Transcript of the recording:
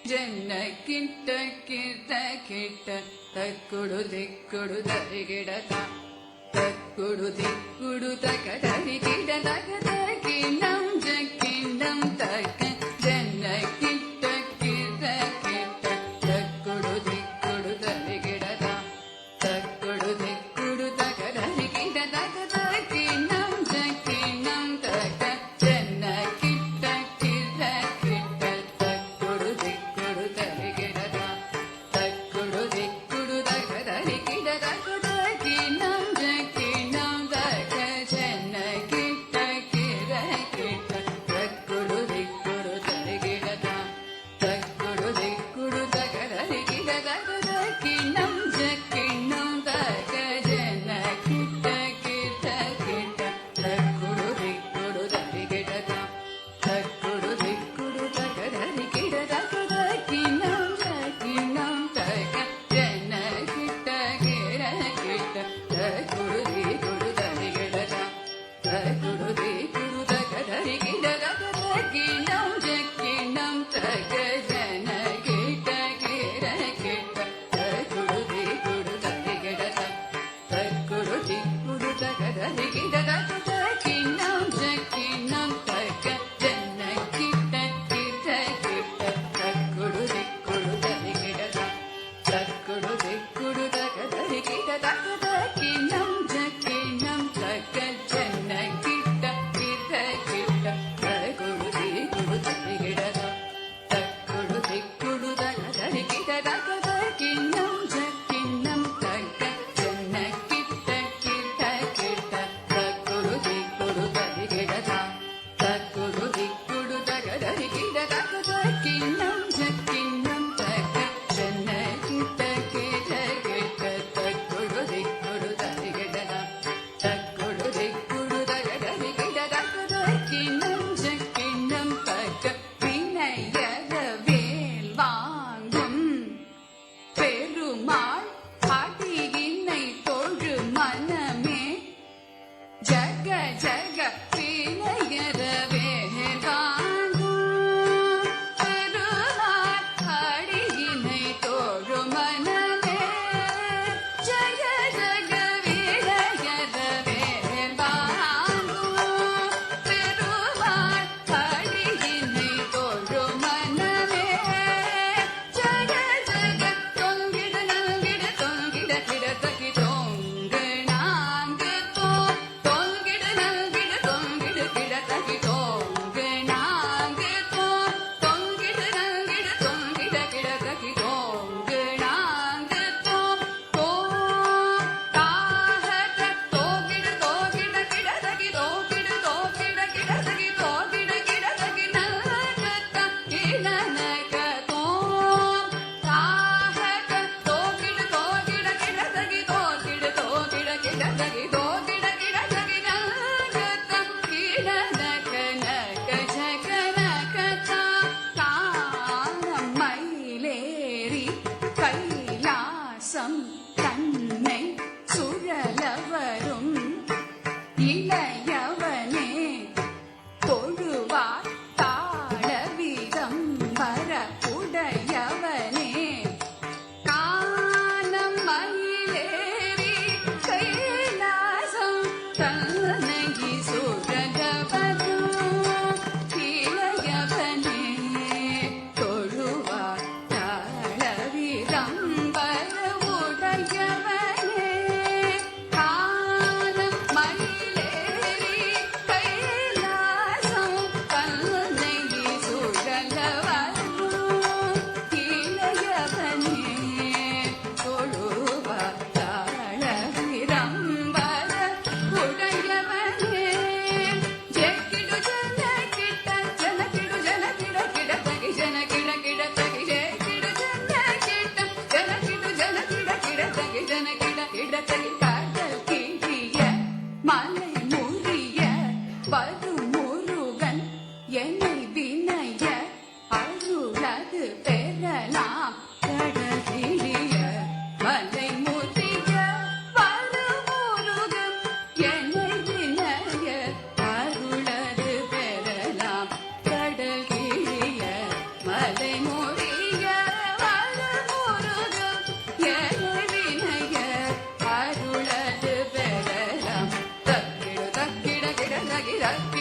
ಜನ್ನ ಕಿಟ್ಟ ಕಿಟ್ಟ ಕಿಟ್ಟ ತಕ್ಕುಡು ದಿಕ್ಕುಡು ತರಿಗಿಡತ ತಕ್ಕುಡು ದಿಕ್ಕುಡು ತಕ ತರಿಗಿಡತ ಕಿಣ್ಣಂ ಜಕ್ಕಿಣ್ಣಂ ತಕ್ಕ ಜನ್ನ ಕಿಟ್ಟ ಕಿಟ್ಟ ಕಿಟ್ಟ ತಕ್ಕುಡು ದಿಕ್ಕುಡು ತರಿಗಿಡತ ತಕ್ಕುಡು ದಿಕ್ಕುಡು ತಕ ತರಿಗಿಡತ ಕಿಣ್ಣಂ ಜಕ್ಕಿಣ್ಣಂ ತಕ್ಕ ಜನ್ನ ಕಿಟ್ಟ ಕಿಟ್ಟ ಕಿಟ್ಟ ತಕ್ಕುಡು ದಿಕ್ಕುಡು ತರಿಗಿಡತ ತಕ್ಕುಡು ದಿಕ್ಕುಡು ತಕ ತರಿಗಿಡತ ಕಿಣ್ಣಂ ಜಕ್ಕಿಣ್ಣಂ ತಕ್ಕ ಜನ್ನ ಕಿಟ್ಟ ಕಿಟ್ಟ ಕಿಟ್ಟ ತಕ್ಕುಡು ದಿಕ್ಕುಡು ತರಿಗಿಡತ ತಕ್ಕುಡು ದಿಕ್ಕುಡು ತಕ ತರಿಗಿಡತ ಕಿಣ್ಣಂ ಜಕ್ಕಿಣ್ಣಂ ತಕ್ಕ ಜನ್ನ ಕಿಟ್ಟ ಕಿಟ್ಟ ಕಿಟ್ಟ ತಕ್ಕುಡು ದಿಕ್ಕುಡು ತರಿಗಿಡತ ತಕ್ಕುಡು ದಿಕ್ಕುಡು ತಕ ತರಿಗಿಡತ ಕಿಣ್ಣಂ ಜಕ್ಕಿಣ್ಣಂ ತಕ್ಕ ಜನ್ನ ಕಿಟ್ಟ ಕಿಟ್ಟ ಕಿಟ್ಟ ತಕ್ಕುಡು ದಿಕ್ಕುಡು ತರಿಗಿಡತ ತಕ್ಕುಡು ದಿಕ್ಕುಡು ತಕ ತರಿಗಿಡತ ಕಿಣ್ಣಂ ಜಕ್ಕಿಣ್ಣಂ ತಕ್ಕ ಜನ್ನ ಕಿಟ್ಟ ಕಿಟ್ಟ ಕಿಟ್ಟ ತಕ್ಕುಡು ದಿಕ್ಕುಡು ತರಿಗಿಡತ ತಕ್ಕುಡು ದಿಕ್ಕುಡು ತಕ ತರಿಗಿಡತ ಕಿಣ್ಣಂ ಜಕ್ಕಿಣ್ಣಂ ತಕ್ಕ ಜನ್ನ ಕಿಟ್ಟ ಕಿಟ್ಟ ಕಿಟ್ಟ ತಕ್ಕುಡು ದಿಕ್ಕುಡು ತರಿಗಿಡತ ತಕ್ಕುಡು ದಿಕ್ಕುಡು ತಕ ತರಿಗಿಡತ ಕಿಣ್ಣಂ ಜಕ್ಕಿಣ್ಣಂ ತಕ್ಕ ಜನ್ನ ಕಿಟ್ಟ ಕಿಟ್ಟ ಕಿಟ್ಟ ತಕ್ಕುಡು ದಿಕ್ಕುಡು ತರಿಗಿಡತ ತಕ್ಕುಡು ದಿಕ್ಕುಡು ತಕ ತರಿಗಿಡತ ಕಿಣ್ಣಂ ಜಕ್ಕಿಣ್ಣಂ ತಕ್ಕ ಜನ್ನ ಕಿಟ್ಟ ಕಿಟ್ಟ ಕಿಟ್ಟ ತಕ್ಕುಡು ದಿಕ್ಕುಡು ತರಿಗಿಡತ ತಕ್ಕುಡು ದಿಕ್ಕುಡು ತಕ ತರಿಗಿಡತ ಕಿಣ್ಣಂ ಜಕ್ಕಿಣ್ಣಂ ತಕ್ಕ ಜನ್ನ ಕಿಟ್ಟ ಕಿಟ್ಟ ಕಿಟ್ಟ ತಕ್ಕುಡು ದಿಕ್ಕುಡು ತರಿಗಿಡತ ತಕ್ಕುಡು ದಿಕ್ಕುಡು ತಕ ತರಿಗಿಡತ ಕಿಣ್ಣಂ ಜಕ್ಕಿಣ್ಣಂ ತಕ್ಕ வினையற வேல் வாங்கும் பெருமாள் அடியினை தொழு மனமே ஜக ஜக வினையற வேல் வாங்கும் பெருமாள் அடியினை தொழு மனமே ஜக ஜக வினையற வேல் வாங்கும் பெருமாள் அடியினை தொழு மனமே ஜக ஜக தொங்கிட நங்கிட தொங்கிட கிடதகி தொங்கு நாங்கு தொங்கிட நங்கிட தொங்கிட கிடதகி தொங்கு நாங்கு தொங்கிட நங்கிட தொங்கிட கிடதகி தொங்கு நாங்கு தாஹக தோகிட தோகிட கிடதகி தோகிட தோகிட கிடதகி தோகிட கிடதகி நலகத கிணனக தாஹக தோகிட தோகிட கிடதகி தோகிட தோகிட கிடதகி தோகிட கிடதகி நலகத கிணனக நக ஜகனக தானம் மயிலேறி கைலாசம் தன்னை சுழலவரும் இளையவனே தொழுவார் தாழவிதம் வர உடையவனே கானம் மயிலேறி கைலாசம் தன்னை சுழலவரும் இளையவனே தொழுவார் தாழவிதம் வர உடையவனே கானம் மயிலேறி கைலாசம் தன்னை தகிட